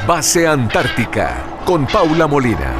Base Antártica con Paula Molina.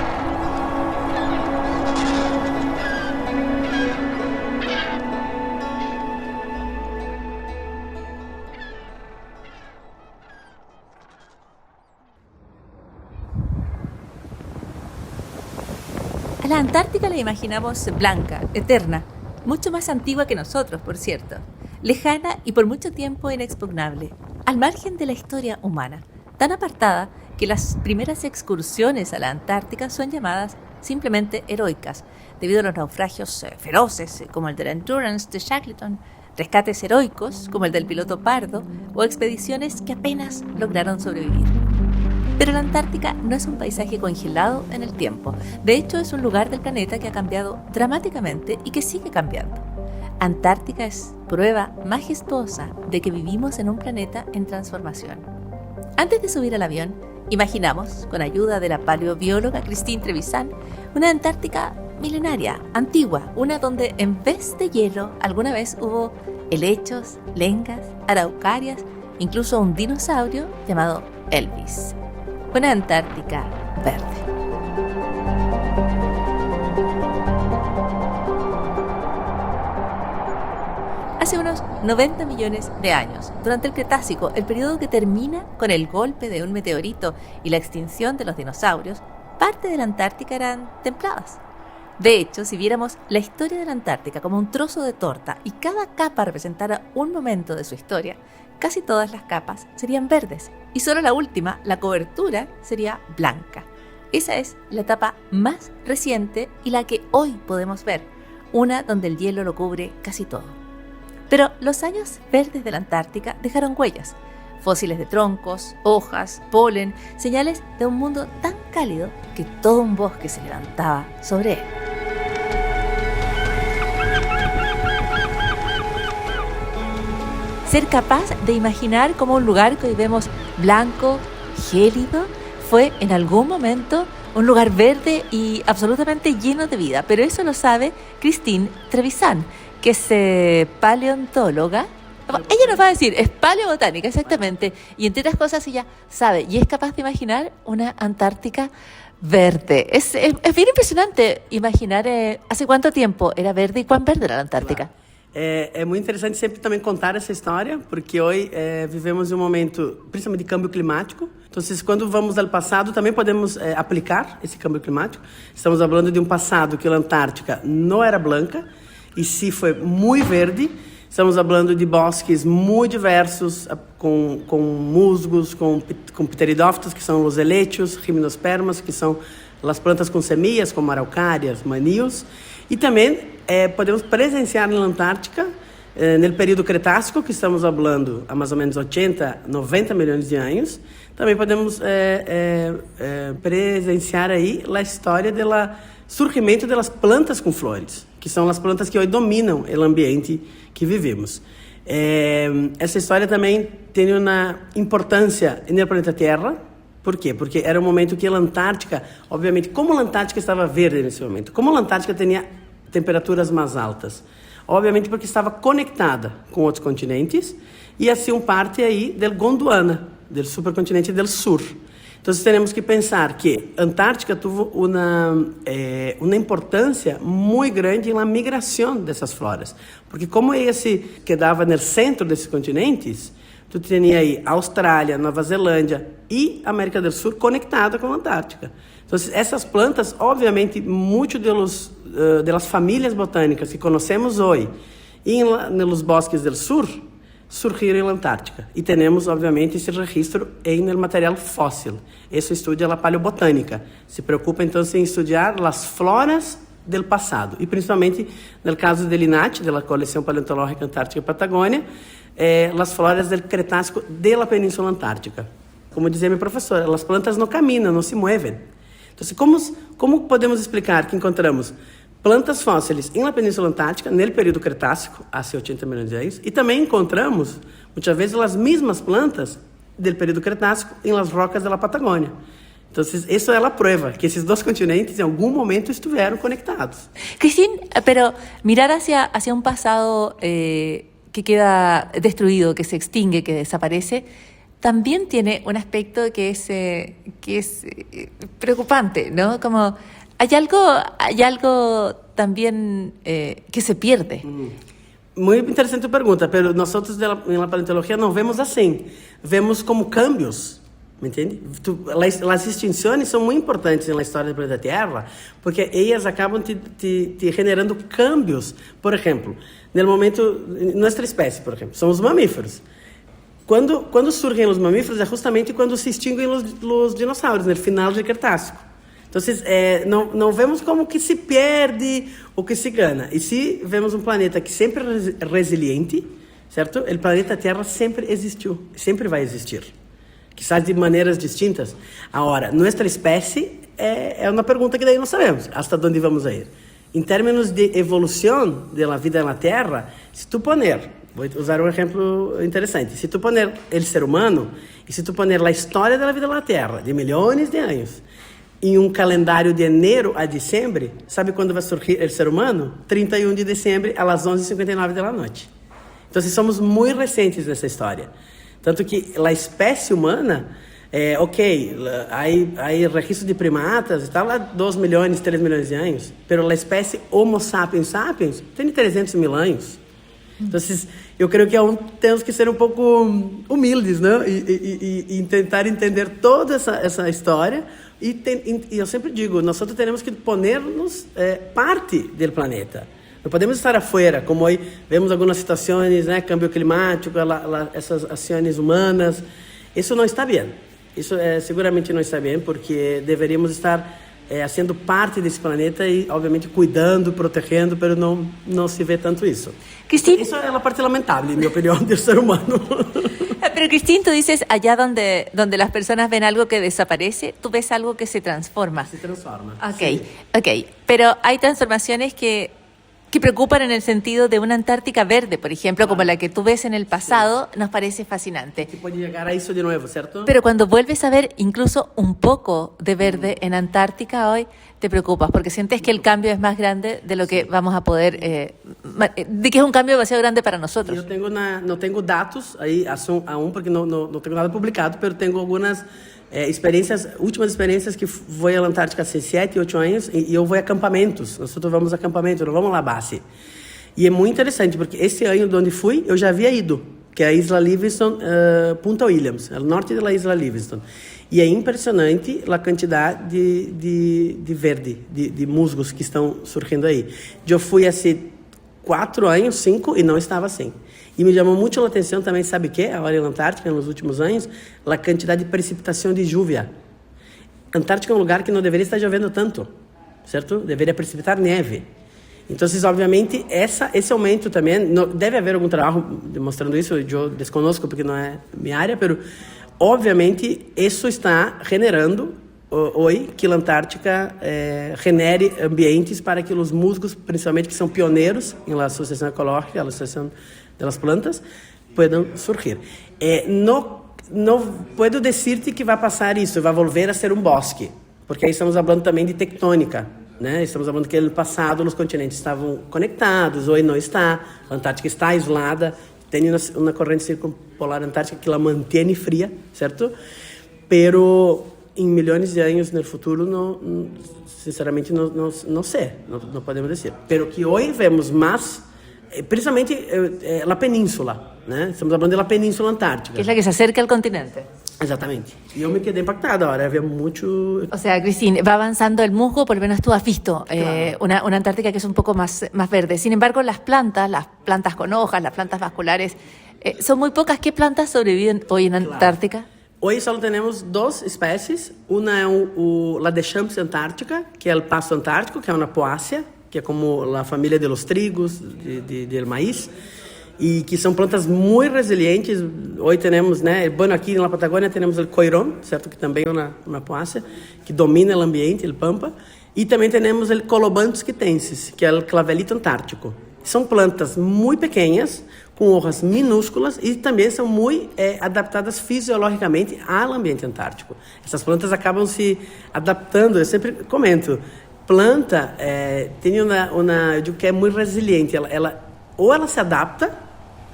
A la Antártica la imaginamos blanca, eterna, mucho más antigua que nosotros, por cierto, lejana y por mucho tiempo inexpugnable, al margen de la historia humana, tan apartada que las primeras excursiones a la Antártica son llamadas simplemente heroicas, debido a los naufragios feroces como el del Endurance de Shackleton, rescates heroicos como el del piloto Pardo o expediciones que apenas lograron sobrevivir. Pero la Antártica no es un paisaje congelado en el tiempo. De hecho, es un lugar del planeta que ha cambiado dramáticamente y que sigue cambiando. Antártica es prueba majestuosa de que vivimos en un planeta en transformación. Antes de subir al avión, imaginamos, con ayuda de la paleobióloga Christine Trevisan, una Antártica milenaria, antigua, una donde en vez de hielo alguna vez hubo helechos, lengas, araucarias, incluso un dinosaurio llamado Elvis. Una Antártica verde. Hace unos 90 millones de años, durante el Cretácico, el periodo que termina con el golpe de un meteorito y la extinción de los dinosaurios, parte de la Antártica eran templadas. De hecho, si viéramos la historia de la Antártica como un trozo de torta y cada capa representara un momento de su historia, casi todas las capas serían verdes y solo la última, la cobertura, sería blanca. Esa es la etapa más reciente y la que hoy podemos ver, una donde el hielo lo cubre casi todo. Pero los años verdes de la Antártica dejaron huellas, fósiles de troncos, hojas, polen, señales de un mundo tan cálido que todo un bosque se levantaba sobre él. Ser capaz de imaginar cómo un lugar que hoy vemos blanco, gélido, fue en algún momento un lugar verde y absolutamente lleno de vida. Pero eso lo sabe Christine Trevisan, que es paleontóloga. Ella nos va a decir, es paleobotánica, exactamente. Y entre otras cosas ella sabe y es capaz de imaginar una Antártica verde. Es bien impresionante imaginar hace cuánto tiempo era verde y cuán verde era la Antártica. Claro. É muito interessante sempre também contar essa história, porque hoje vivemos um momento, principalmente de câmbio climático. Então, quando vamos ao passado, também podemos aplicar esse câmbio climático. Estamos falando de um passado que a Antártica não era branca, e sim foi muito verde. Estamos falando de bosques muito diversos, com musgos, com pteridófitos, que são os helechos, gimnospermas, que são as plantas com semillas, como araucárias, maníos. E também podemos presenciar na Antártica, no período Cretácico, que estamos falando há mais ou menos 80, 90 milhões de anos, também podemos presenciar aí a história do surgimento das plantas com flores, que são as plantas que hoje dominam o ambiente que vivemos. Essa história também tem uma importância no planeta Terra. Por quê? Porque era um momento que a Antártica, obviamente, como a Antártica estava verde nesse momento, como a Antártica tinha temperaturas mais altas, obviamente porque estava conectada com outros continentes e assim parte aí do Gondwana, do supercontinente do sul. Então, temos que pensar que a Antártica teve uma importância muito grande na migração dessas floras, porque como esse quedava no centro desses continentes, tu tinha aí Austrália, Nova Zelândia e América do Sul conectada com a Antártica. Então, essas plantas, obviamente, muitas das famílias botânicas que conhecemos hoje nos bosques do sul, surgiram na Antártica. E temos, obviamente, esse registro no material fóssil. Isso estuda a paleobotânica. Se preocupa, então, em estudar as floras do passado. E, principalmente, no caso do INAT, da Coleção Paleontológica Antártica e Patagônia, as floras do Cretácico da Península Antártica. Como dizia minha professora, as plantas não caminham, não se movem. Então, como podemos explicar que encontramos plantas fósseis na Península Antártica, no período Cretácico, há 80 milhões de anos, e também encontramos, muitas vezes, as mesmas plantas do período Cretácico em las rocas da Patagônia. Então, isso é a prova que esses dois continentes, em algum momento, estiveram conectados. Christine, pero mirar hacia un pasado que queda destruido, que se extingue, que desaparece, también tiene un aspecto que es preocupante, ¿no? Como hay algo también que se pierde. Muy interesante tu pergunta, pero nós na paleontologia não vemos assim. Vemos como câmbios, me entende? As extinções são muito importantes na história do planeta Terra, porque elas acabam te generando câmbios. Por exemplo, no momento, nossa espécie, por exemplo, são os mamíferos. Quando surgem os mamíferos é justamente quando se extinguem os dinossauros, no final do Cretácico. Então, não vemos como que se perde ou que se ganha. E se vemos um planeta que sempre é resiliente, certo? O planeta Terra sempre existiu, sempre vai existir. Quizás de maneiras distintas. Agora, nossa espécie é uma pergunta que daí não sabemos, hasta onde vamos ir. Em termos de evolução da vida na Terra, se tu poner, vou usar um exemplo interessante, se tu poner o ser humano e se tu poner a história da vida na Terra, de milhões de anos, em um calendário de janeiro a dezembro, sabe quando vai surgir o ser humano? 31 de dezembro, às 11h59 da noite. Então, somos muito recentes nessa história. Tanto que a espécie humana, há registro de primatas, está lá 2 milhões, 3 milhões de anos, mas a espécie Homo sapiens sapiens tem 300 mil anos. Então, eu creio que temos que ser um pouco humildes, né? E tentar entender toda essa história. E eu sempre digo, nós temos que ponermos parte do planeta. Não podemos estar afuera, como hoje vemos algumas situações, né? Câmbio climático, essas ações humanas. Isso não está bem. Isso seguramente não está bem, porque deveríamos estar sendo parte desse planeta e, obviamente, cuidando, protegendo, mas não se vê tanto isso. Cristina, isso é a parte lamentável, em minha opinião, do ser humano. Pero Cristina, tú dices, allá donde las personas ven algo que desaparece, tú ves algo que se transforma. Se transforma. Ok. Pero hay transformaciones que preocupan en el sentido de una Antártica verde, por ejemplo, como la que tú ves en el pasado, nos parece fascinante. Que puede llegar a eso de nuevo, ¿cierto? Pero cuando vuelves a ver incluso un poco de verde en Antártica hoy, te preocupas, porque sientes que el cambio es más grande de lo que vamos a poder, de que es un cambio demasiado grande para nosotros. Eu não tenho dados aí aún, porque não tenho nada publicado, mas tenho algumas últimas experiências que vou à Antártica há 7, 8 anos e eu vou a acampamentos. Nós vamos a acampamento, não vamos lá à base. E é muito interessante, porque esse ano de onde fui, eu já havia ido, que é a Isla Livingston, Punta Williams, no norte da Isla Livingston. E é impressionante a quantidade de verde, de musgos que estão surgindo aí. Eu fui há 4 anos, 5, e não estava assim. E me chamou muito a atenção também, sabe o que? Agora na Antártica, nos últimos anos, a quantidade de precipitação de chuva. A Antártica é um lugar que não deveria estar chovendo tanto, certo? Deveria precipitar neve. Então, obviamente, esse aumento também, deve haver algum trabalho demonstrando isso, eu desconosco porque não é minha área, mas, obviamente, isso está generando hoje que a Antártica genere ambientes para que os musgos, principalmente que são pioneiros na associação ecológica, na associação das plantas, puedan surgir. Não puedo dizer-te que vai passar isso, vai volver a ser um bosque, porque aí estamos falando também de tectônica, né? Estamos falando que no passado os continentes estavam conectados, hoje não está, a Antártica está isolada, tem uma corrente circumpolar antártica que a mantém fria, certo? Pero em milhões de anos no futuro, sinceramente, não sei, não podemos dizer. Pero que hoje vemos mais, principalmente a península, né? Estamos falando da península antártica. Que es la que se acerca al continente. Exatamente. Y yo me quedé impactada ahora, había mucho... O sea, Cristina, va avanzando el musgo, por lo menos tú has visto Claro. una Antártica que es un poco más verde. Sin embargo, las plantas con hojas, las plantas vasculares, son muy pocas. ¿Qué plantas sobreviven hoy en Antártica? Hoy solo tenemos 2 especies. Una es la Deschamps antártica, que es el pasto antártico, que es una poácea, que é como a família de los trigos, del maíz, e que são plantas muito resilientes. Hoje temos, né, aqui na Patagônia temos o coirón, certo, que também é uma poácea, que domina o ambiente, o pampa, e também temos o Colobanthus quitensis, que é o clavelito antártico. São plantas muito pequenas, com hojas minúsculas e também são muito adaptadas fisiologicamente ao ambiente antártico. Essas plantas acabam se adaptando, eu sempre comento, planta tem eu digo que é muito resiliente, ou ela se adapta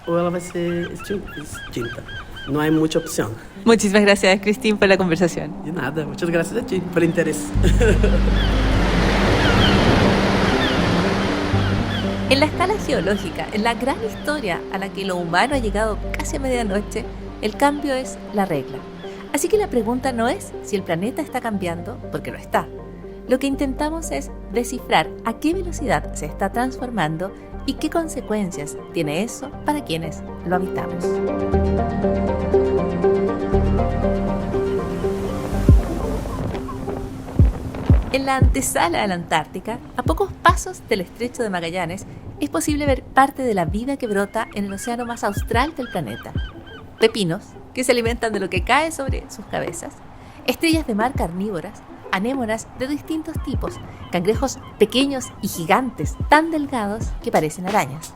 ou ela vai ser extinta. no hay mucha opción. Muchísimas gracias, Cristín, por la conversación. De nada, muchas gracias a ti por el interés. En la escala geológica, en la gran historia a la que lo humano ha llegado casi a medianoche, el cambio es la regla. Así que la pregunta no es si el planeta está cambiando, porque lo está. Lo que intentamos es descifrar a qué velocidad se está transformando y qué consecuencias tiene eso para quienes lo habitamos. En la antesala de la Antártica, a pocos pasos del estrecho de Magallanes, es posible ver parte de la vida que brota en el océano más austral del planeta. Pepinos, que se alimentan de lo que cae sobre sus cabezas, estrellas de mar carnívoras, anémonas de distintos tipos, cangrejos pequeños y gigantes, tan delgados que parecen arañas.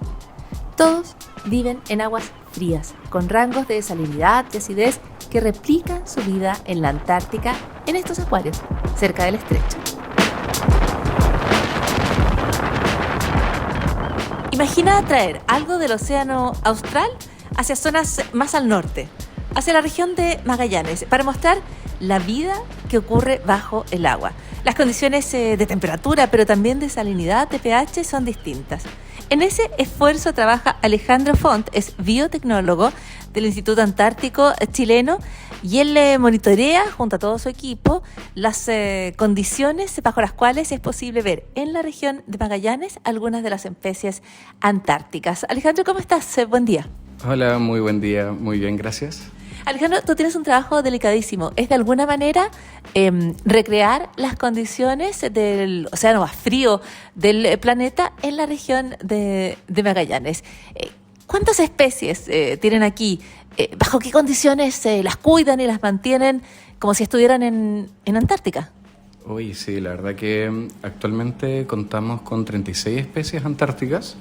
Todos viven en aguas frías, con rangos de salinidad y acidez que replican su vida en la Antártica, en estos acuarios, cerca del estrecho. Imagina traer algo del océano austral hacia zonas más al norte, hacia la región de Magallanes, para mostrar la vida que ocurre bajo el agua. Las condiciones de temperatura, pero también de salinidad, de pH, son distintas. En ese esfuerzo trabaja Alejandro Font, es biotecnólogo del Instituto Antártico chileno, y él monitorea junto a todo su equipo las condiciones bajo las cuales es posible ver en la región de Magallanes algunas de las especies antárticas. Alejandro, ¿cómo estás? Buen día. Hola, muy buen día, muy bien, gracias. Alejandro, tú tienes un trabajo delicadísimo. Es de alguna manera recrear las condiciones del océano más frío del planeta en la región de Magallanes. ¿Cuántas especies tienen aquí? ¿Bajo qué condiciones las cuidan y las mantienen como si estuvieran en Antártica? Uy, sí, la verdad que actualmente contamos con 36 especies antárticas,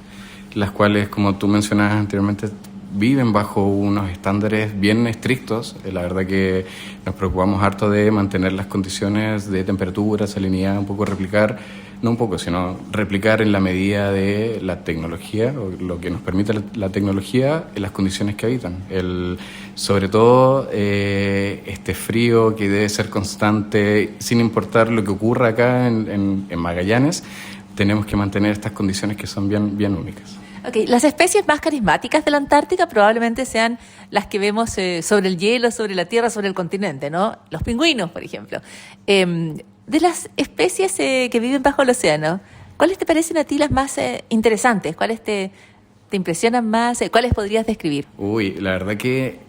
las cuales, como tú mencionabas anteriormente, viven bajo unos estándares bien estrictos. La verdad que nos preocupamos harto de mantener las condiciones de temperatura, salinidad, un poco replicar, no un poco, sino replicar en la medida de la tecnología, o lo que nos permite la tecnología, en las condiciones que habitan. Sobre todo este frío que debe ser constante, sin importar lo que ocurra acá en Magallanes, tenemos que mantener estas condiciones que son bien únicas. Okay, las especies más carismáticas de la Antártica probablemente sean las que vemos sobre el hielo, sobre la Tierra, sobre el continente, ¿no? Los pingüinos, por ejemplo. De las especies que viven bajo el océano, ¿cuáles te parecen a ti las más interesantes? ¿Cuáles te impresionan más? ¿Cuáles podrías describir? Uy, la verdad que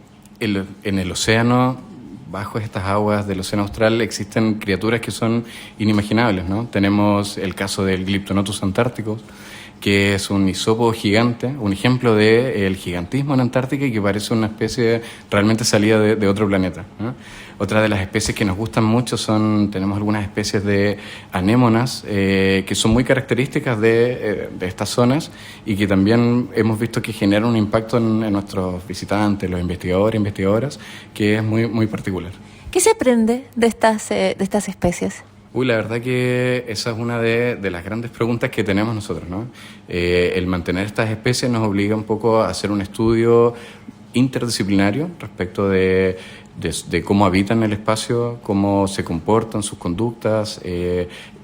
en el océano, bajo estas aguas del océano austral, existen criaturas que son inimaginables, ¿no? Tenemos el caso del Glyptonotus antárticos, que es un isópodo gigante, un ejemplo del gigantismo en Antártica y que parece una especie realmente salida de otro planeta, ¿no? Otra de las especies que nos gustan mucho tenemos algunas especies de anémonas que son muy características de estas zonas y que también hemos visto que generan un impacto en nuestros visitantes, los investigadores e investigadoras, que es muy particular. ¿Qué se aprende de estas especies? Uy, la verdad que esa es una de las grandes preguntas que tenemos nosotros, ¿no? El mantener estas especies nos obliga un poco a hacer un estudio interdisciplinario respecto de cómo habitan el espacio, cómo se comportan, sus conductas,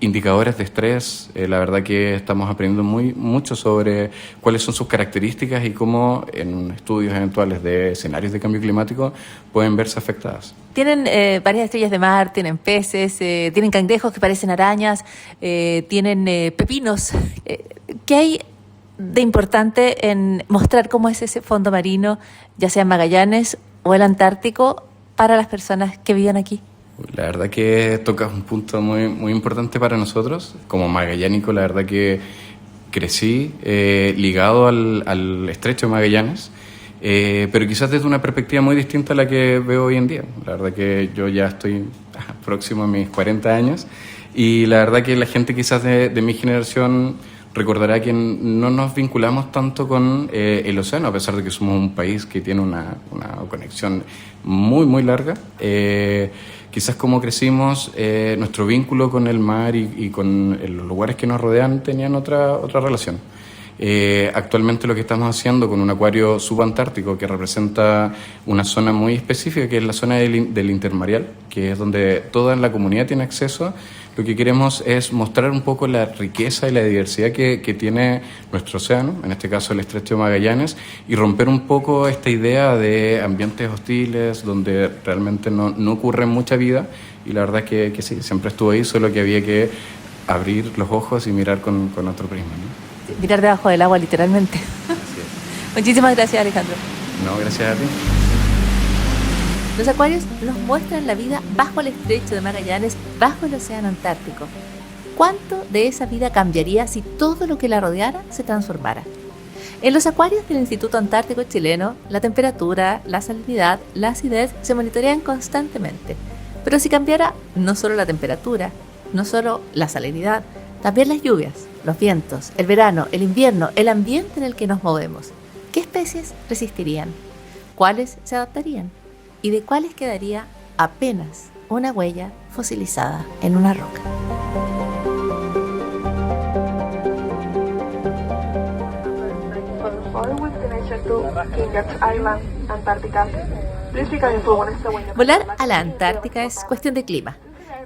indicadores de estrés. La verdad que estamos aprendiendo mucho sobre cuáles son sus características y cómo en estudios eventuales de escenarios de cambio climático pueden verse afectadas. Tienen varias estrellas de mar, tienen peces, tienen cangrejos que parecen arañas, tienen pepinos. ¿Qué hay de importante en mostrar cómo es ese fondo marino, ya sea en Magallanes o el Antártico, para las personas que viven aquí? La verdad que tocas un punto muy importante para nosotros. Como magallánico, la verdad que crecí ligado al estrecho de Magallanes, pero quizás desde una perspectiva muy distinta a la que veo hoy en día. La verdad que yo ya estoy próximo a mis 40 años y la verdad que la gente quizás de mi generación recordará que no nos vinculamos tanto con el océano, a pesar de que somos un país que tiene una conexión muy larga. Quizás como crecimos, nuestro vínculo con el mar y con los lugares que nos rodean tenían otra relación. Actualmente lo que estamos haciendo con un acuario subantártico que representa una zona muy específica, que es la zona del intermareal, que es donde toda la comunidad tiene acceso. Lo que queremos es mostrar un poco la riqueza y la diversidad que tiene nuestro océano, en este caso el Estrecho de Magallanes, y romper un poco esta idea de ambientes hostiles donde realmente no ocurre mucha vida, y la verdad es que sí, siempre estuvo ahí, solo que había que abrir los ojos y mirar con otro prisma, ¿no? Mirar debajo del agua, literalmente. Muchísimas gracias, Alejandro. No, gracias a ti. Los acuarios nos muestran la vida bajo el Estrecho de Magallanes, bajo el océano Antártico. ¿Cuánto de esa vida cambiaría si todo lo que la rodeara se transformara? En los acuarios del Instituto Antártico Chileno, la temperatura, la salinidad, la acidez se monitorean constantemente. Pero si cambiara no solo la temperatura, no solo la salinidad, también las lluvias, los vientos, el verano, el invierno, el ambiente en el que nos movemos, ¿qué especies resistirían? ¿Cuáles se adaptarían? ¿Y de cuáles quedaría apenas una huella fosilizada en una roca? Volar a la Antártica es cuestión de clima,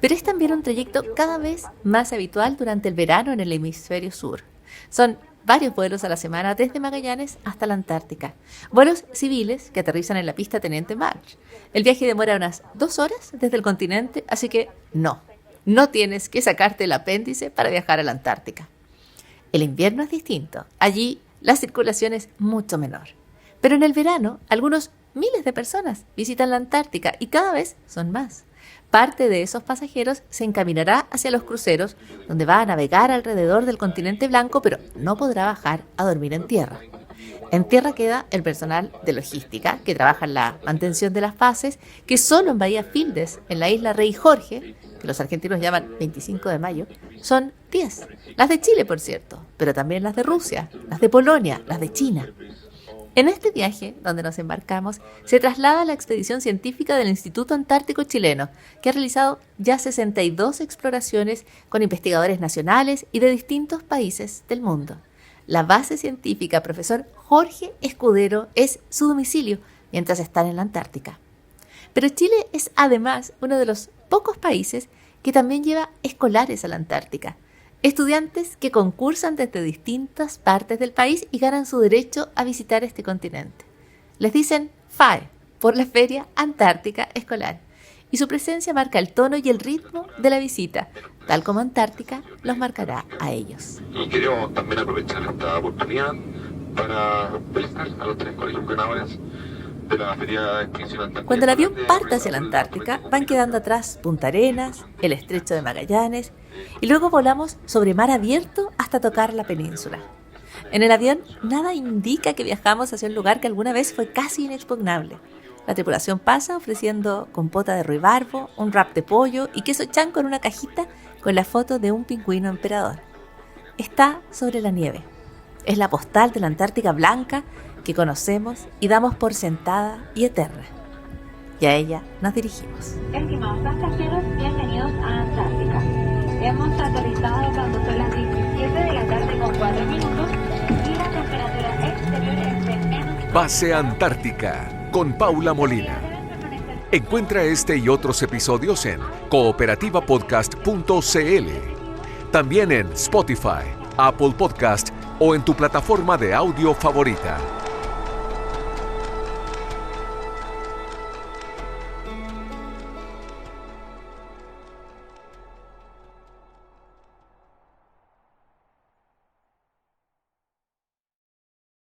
pero es también un trayecto cada vez más habitual durante el verano en el hemisferio sur. Son varios vuelos a la semana desde Magallanes hasta la Antártica. Vuelos civiles que aterrizan en la pista Teniente March. El viaje demora unas 2 horas desde el continente, así que no tienes que sacarte el apéndice para viajar a la Antártica. El invierno es distinto. Allí la circulación es mucho menor. Pero en el verano, algunos miles de personas visitan la Antártica y cada vez son más. Parte de esos pasajeros se encaminará hacia los cruceros, donde va a navegar alrededor del continente blanco, pero no podrá bajar a dormir en tierra. En tierra queda el personal de logística, que trabaja en la mantención de las bases, que solo en Bahía Fildes, en la isla Rey Jorge, que los argentinos llaman 25 de mayo, son 10. Las de Chile, por cierto, pero también las de Rusia, las de Polonia, las de China. En este viaje, donde nos embarcamos, se traslada la expedición científica del Instituto Antártico Chileno, que ha realizado ya 62 exploraciones con investigadores nacionales y de distintos países del mundo. La base científica Profesor Jorge Escudero es su domicilio mientras están en la Antártica. Pero Chile es además uno de los pocos países que también lleva escolares a la Antártica. Estudiantes que concursan desde distintas partes del país y ganan su derecho a visitar este continente. Les dicen FAE, por la Feria Antártica Escolar, y su presencia marca el tono y el ritmo de la visita, tal como Antártica los marcará a ellos. Y queremos también aprovechar esta oportunidad para felicitar a los 3 colegios ganadores de la Feria Extensión Antártica. Cuando el avión parte hacia la Antártica, van quedando atrás Punta Arenas, el Estrecho de Magallanes, y luego volamos sobre mar abierto hasta tocar la península. En el avión, nada indica que viajamos hacia un lugar que alguna vez fue casi inexpugnable. La tripulación pasa ofreciendo compota de ruibarbo, un wrap de pollo y queso chanco en una cajita con la foto de un pingüino emperador. Está sobre la nieve. Es la postal de la Antártica blanca que conocemos y damos por sentada y eterna. Y a ella nos dirigimos. Estimados pasajeros, bienvenidos a Antártica. Hemos aterrizado cuando son las 17 de la tarde con 4 minutos y la temperatura exterior es de menos... Base Antártica con Paula Molina. Encuentra este y otros episodios en cooperativapodcast.cl. También en Spotify, Apple Podcast o en tu plataforma de audio favorita.